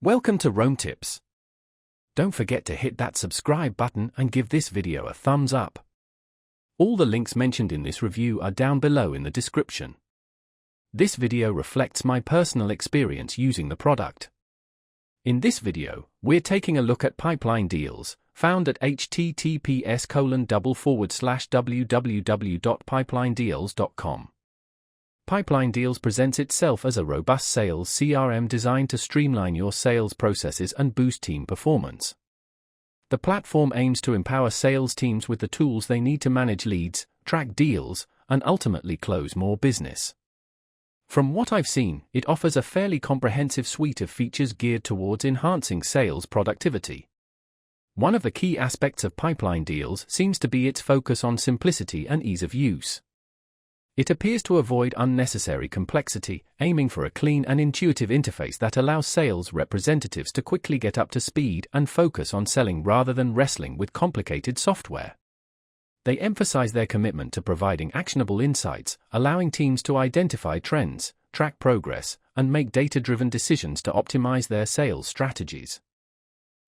Welcome to Rome Tips. Don't forget to hit that subscribe button and give this video a thumbs up. All the links mentioned in this review are down below in the description. This video reflects my personal experience using the product. In this video, we're taking a look at PipelineDeals, found at https://www.pipelinedeals.com. PipelineDeals presents itself as a robust sales CRM designed to streamline your sales processes and boost team performance. The platform aims to empower sales teams with the tools they need to manage leads, track deals, and ultimately close more business. From what I've seen, it offers a fairly comprehensive suite of features geared towards enhancing sales productivity. One of the key aspects of PipelineDeals seems to be its focus on simplicity and ease of use. It appears to avoid unnecessary complexity, aiming for a clean and intuitive interface that allows sales representatives to quickly get up to speed and focus on selling rather than wrestling with complicated software. They emphasize their commitment to providing actionable insights, allowing teams to identify trends, track progress, and make data-driven decisions to optimize their sales strategies.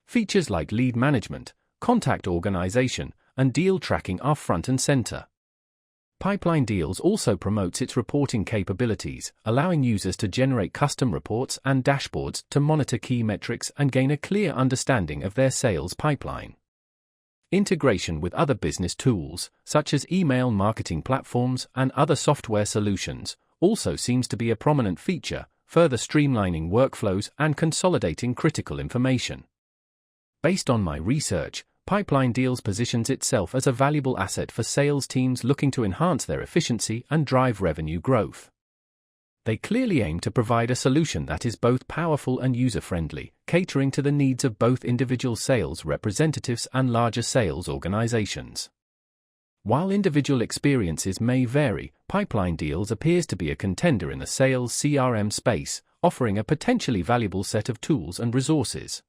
Features like lead management, contact organization, and deal tracking are front and center. PipelineDeals also promotes its reporting capabilities, allowing users to generate custom reports and dashboards to monitor key metrics and gain a clear understanding of their sales pipeline. Integration with other business tools, such as email marketing platforms and other software solutions, also seems to be a prominent feature, further streamlining workflows and consolidating critical information. Based on my research, PipelineDeals positions itself as a valuable asset for sales teams looking to enhance their efficiency and drive revenue growth. They clearly aim to provide a solution that is both powerful and user-friendly, catering to the needs of both individual sales representatives and larger sales organizations. While individual experiences may vary, PipelineDeals appears to be a contender in the sales CRM space, offering a potentially valuable set of tools and resources.